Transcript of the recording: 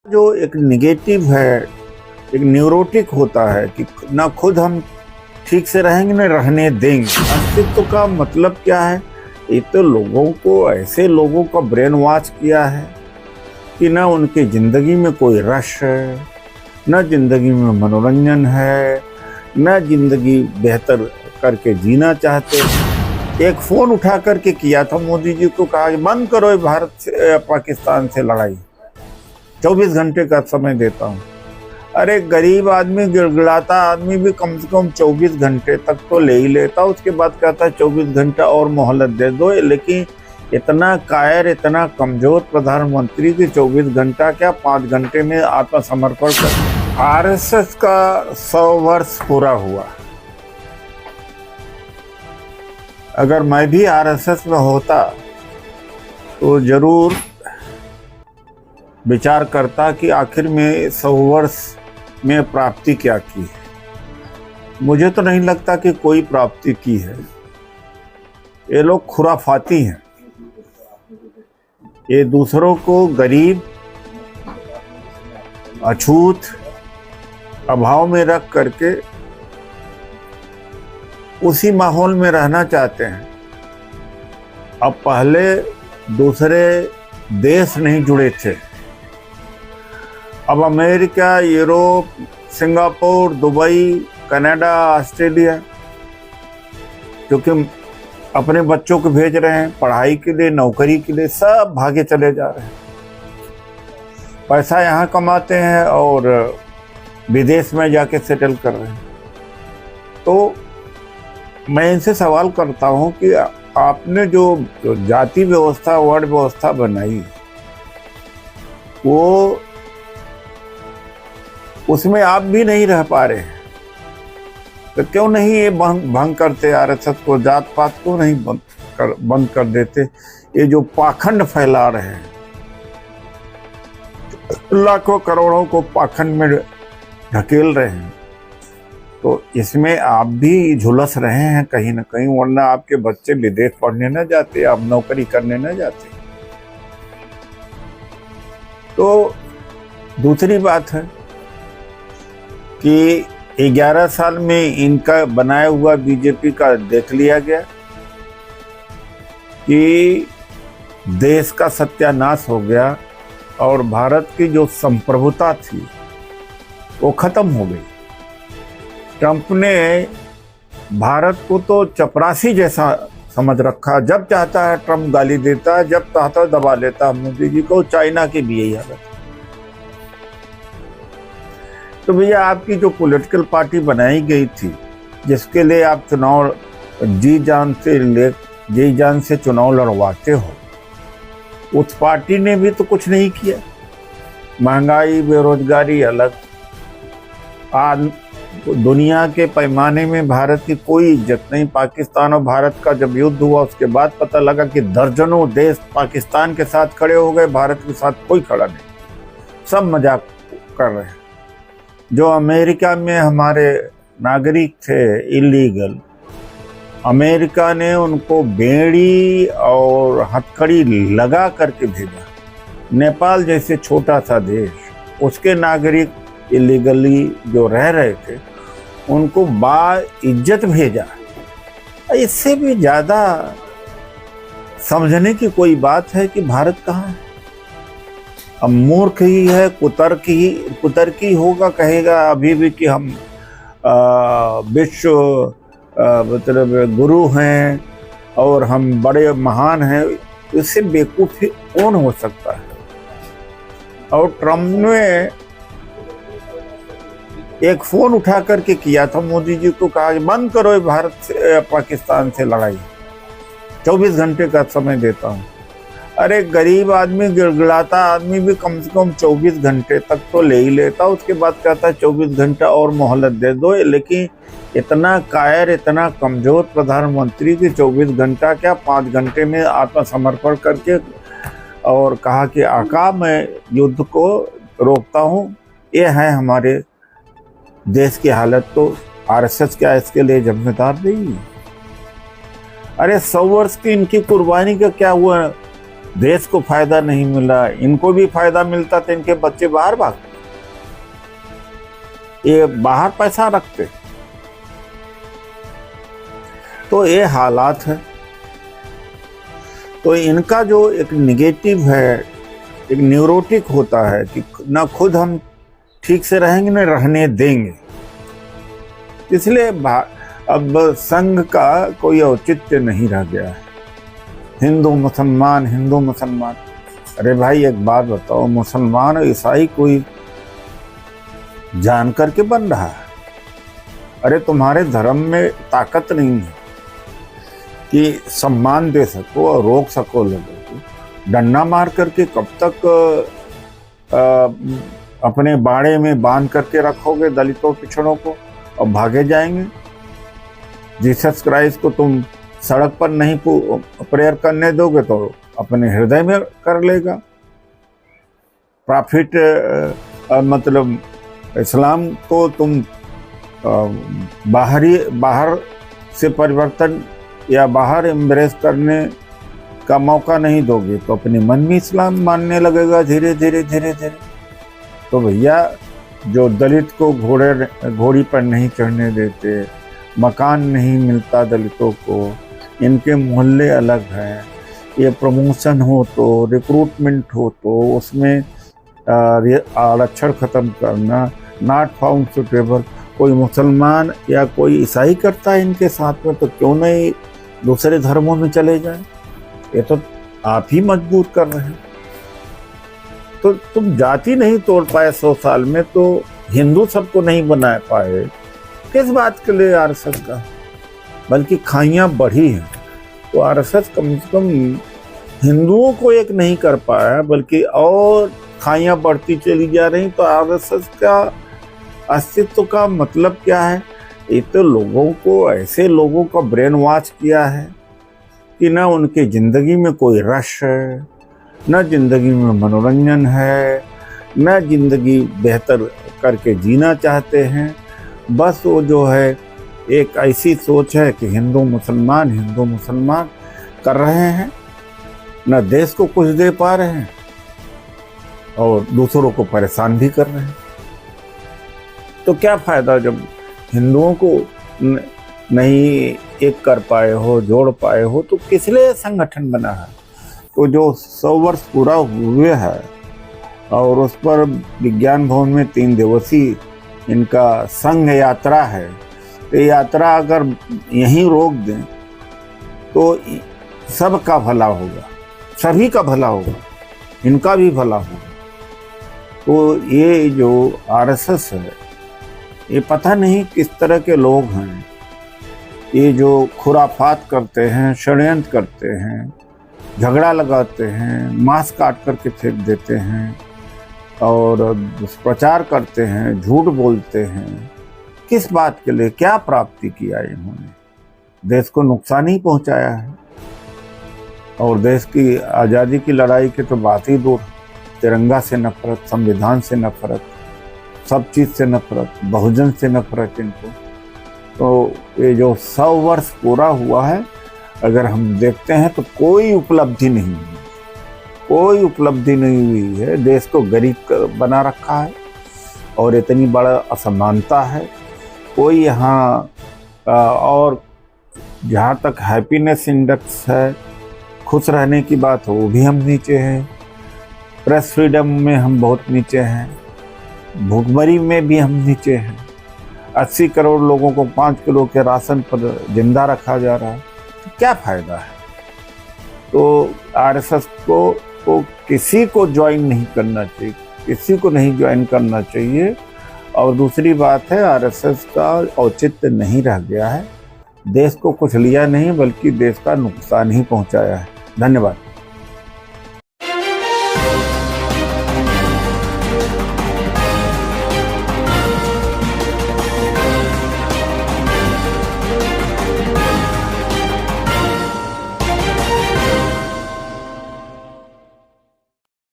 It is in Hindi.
जो एक निगेटिव है, एक न्यूरोटिक होता है कि ना खुद हम ठीक से रहेंगे ना रहने देंगे। अस्तित्व का मतलब क्या है? ये तो लोगों को, ऐसे लोगों का ब्रेन वॉश किया है कि ना उनकी जिंदगी में कोई रस है, ना जिंदगी में मनोरंजन है, ना जिंदगी बेहतर करके जीना चाहते। एक फोन उठा करके किया था मोदी जी को, कहा कि बंद करो ये भारत से पाकिस्तान से लड़ाई, 24 घंटे का समय देता हूँ। अरे गरीब आदमी, गिड़गिड़ाता आदमी भी कम से कम 24 घंटे तक तो ले ही लेता, उसके बाद कहता है 24 घंटा और मोहलत दे दो। लेकिन इतना कायर, इतना कमजोर प्रधानमंत्री की 24 घंटा क्या 5 घंटे में आत्मसमर्पण कर। आरएसएस का 100 वर्ष पूरा हुआ। अगर मैं भी आरएसएस में होता तो जरूर विचार करता कि आखिर में 100 वर्ष में प्राप्ति क्या की है। मुझे तो नहीं लगता कि कोई प्राप्ति की है। ये लोग खुराफाती हैं। ये दूसरों को गरीब, अछूत, अभाव में रख करके उसी माहौल में रहना चाहते हैं। अब पहले दूसरे देश नहीं जुड़े थे, अब America, Europe, Singapore, Dubai, Canada, Australia, क्योंकि अपने बच्चों को भेज रहे हैं पढ़ाई के लिए, नौकरी के लिए, सब भागे चले जा रहे हैं। पैसा यहाँ कमाते हैं और विदेश में जाके सेटल कर रहे हैं। तो मैं इनसे सवाल करता हूँ कि आपने जो जाति व्यवस्था, वर्ण व्यवस्था बनाई, वो उसमें आप भी नहीं रह पा रहे हैं, तो क्यों नहीं ये भंग करते? आरएसएस को, जात पात को नहीं बंद कर देते? ये जो पाखंड फैला रहे हैं, लाखों करोड़ों को पाखंड में ढकेल रहे हैं, तो इसमें आप भी झुलस रहे हैं कहीं ना कहीं, वरना आपके बच्चे विदेश पढ़ने न जाते, आप नौकरी करने न जाते। तो दूसरी बात है कि 11 साल में इनका बनाया हुआ बीजेपी का देख लिया गया कि देश का सत्यानाश हो गया और भारत की जो संप्रभुता थी वो खत्म हो गई। ट्रंप ने भारत को तो चपरासी जैसा समझ रखा। जब चाहता है ट्रंप गाली देता है, जब चाहता है दबा लेता है मोदी जी को। चाइना की भी यही हालत है। तो भैया, आपकी जो पॉलिटिकल पार्टी बनाई गई थी, जिसके लिए आप चुनाव जी जान से चुनाव लड़वाते हो, उस पार्टी ने भी तो कुछ नहीं किया। महंगाई, बेरोजगारी अलग। आज दुनिया के पैमाने में भारत की कोई इज्जत नहीं। पाकिस्तान और भारत का जब युद्ध हुआ, उसके बाद पता लगा कि दर्जनों देश पाकिस्तान के साथ खड़े हो गए, भारत के साथ कोई खड़ा नहीं। सब मजाक कर रहे हैं। जो अमेरिका में हमारे नागरिक थे इलीगल, अमेरिका ने उनको बेड़ी और हथकड़ी लगा करके भेजा। नेपाल जैसे छोटा सा देश, उसके नागरिक इलीगली जो रह रहे थे, उनको बाइज्जत भेजा। इससे भी ज़्यादा समझने की कोई बात है कि भारत कहाँ है। अब मूर्ख ही है, कुतर्की होगा, कहेगा अभी भी कि हम विश्व मतलब गुरु हैं और हम बड़े महान हैं। इससे बेवकूफ़ी कौन हो सकता है? और ट्रंप ने एक फोन उठा करके किया था मोदी जी को, कहा कि बंद करो ये भारत से पाकिस्तान से लड़ाई, 24 घंटे का समय देता हूँ। अरे गरीब आदमी, गिड़गिड़ाता आदमी भी कम से कम 24 घंटे तक तो ले ही लेता, उसके बाद कहता है 24 घंटा और मोहलत दे दो। लेकिन इतना कायर, इतना कमजोर प्रधानमंत्री की 24 घंटा क्या 5 घंटे में आत्मसमर्पण करके और कहा कि आका मैं युद्ध को रोकता हूँ। ये है हमारे देश की हालत। तो आरएसएस क्या इसके लिए जिम्मेदार नहीं है? अरे 100 वर्ष की इनकी कुर्बानी का क्या हुआ? देश को फायदा नहीं मिला, इनको भी फायदा मिलता तो इनके बच्चे बाहर भागते, ये बाहर पैसा रखते। तो ये हालात है। तो इनका जो एक निगेटिव है, एक न्यूरोटिक होता है कि ना खुद हम ठीक से रहेंगे न रहने देंगे, इसलिए अब संघ का कोई औचित्य नहीं रह गया है। हिंदू मुसलमान, हिंदू मुसलमान, अरे भाई एक बात बताओ, मुसलमान और ईसाई कोई जान करके बन रहा है? अरे तुम्हारे धर्म में ताकत नहीं है कि सम्मान दे सको और रोक सको लोगों को। डंडा मार करके कब तक अपने बाड़े में बांध करके रखोगे दलितों पिछड़ों को और भागे जाएंगे? जीसस क्राइस्ट को तुम सड़क पर नहीं प्रेयर करने दोगे तो अपने हृदय में कर लेगा। प्रॉफिट मतलब इस्लाम को तुम बाहर से परिवर्तन या बाहर एम्ब्रेस करने का मौका नहीं दोगे तो अपने मन में इस्लाम मानने लगेगा धीरे धीरे धीरे धीरे। तो भैया, जो दलित को घोड़ी पर नहीं चढ़ने देते, मकान नहीं मिलता दलितों को, इनके मोहल्ले अलग हैं, ये प्रमोशन हो तो, रिक्रूटमेंट हो तो उसमें आरक्षण ख़त्म करना, नॉट फाउंड सुटेबल, कोई मुसलमान या कोई ईसाई करता है इनके साथ में, तो क्यों नहीं दूसरे धर्मों में चले जाए? ये तो आप ही मजबूर कर रहे हैं। तो तुम जाति नहीं तोड़ पाए 100 साल में, तो हिंदू सबको नहीं बना पाए, किस बात के लिए आरएसएस का? बल्कि खाइयाँ बढ़ी हैं। तो आरएसएस कम से कम हिंदुओं को एक नहीं कर पाया, बल्कि और खाइयाँ बढ़ती चली जा रही। तो आरएसएस का अस्तित्व का मतलब क्या है? ये तो लोगों को, ऐसे लोगों का ब्रेन वॉश किया है कि ना उनकी ज़िंदगी में कोई रश है, न ज़िंदगी में मनोरंजन है, न ज़िंदगी बेहतर करके जीना चाहते हैं। बस वो जो है एक ऐसी सोच है कि हिंदू मुसलमान कर रहे हैं, न देश को कुछ दे पा रहे हैं और दूसरों को परेशान भी कर रहे हैं। तो क्या फ़ायदा जब हिंदुओं को नहीं एक कर पाए हो, जोड़ पाए हो, तो किस लिए संगठन बना है? तो जो 100 वर्ष पूरा हुए है और उस पर विज्ञान भवन में 3 दिवसीय इनका संघ यात्रा है, तो यात्रा अगर यहीं रोक दें तो सबका भला होगा, सभी का भला होगा, इनका भी भला होगा। तो ये जो आरएसएस है, ये पता नहीं किस तरह के लोग हैं, ये जो खुराफात करते हैं, षड्यंत्र करते हैं, झगड़ा लगाते हैं, मांस काट करके फेंक देते हैं और दुष्प्रचार करते हैं, झूठ बोलते हैं। किस बात के लिए, क्या प्राप्ति किया इन्होंने? देश को नुकसान ही पहुंचाया है। और देश की आज़ादी की लड़ाई की तो बात ही दूर, तिरंगा से नफरत, संविधान से नफरत, सब चीज़ से नफरत, बहुजन से नफरत इनको। तो ये जो 100 वर्ष पूरा हुआ है, अगर हम देखते हैं तो कोई उपलब्धि नहीं हुई, कोई उपलब्धि नहीं हुई है। देश को गरीब बना रखा है और इतनी बड़ा असमानता है। कोई यहाँ और जहाँ तक हैप्पीनेस इंडेक्स है, खुश रहने की बात हो, वो भी हम नीचे हैं। प्रेस फ्रीडम में हम बहुत नीचे हैं, भूखमरी में भी हम नीचे हैं। 80 करोड़ लोगों को 5 किलो के राशन पर जिंदा रखा जा रहा है, तो क्या फ़ायदा है? तो आरएसएस को किसी को ज्वाइन नहीं करना चाहिए, किसी को नहीं ज्वाइन करना चाहिए। और दूसरी बात है, आरएसएस का औचित्य नहीं रह गया है, देश को कुछ लिया नहीं बल्कि देश का नुकसान ही पहुंचाया है। धन्यवाद।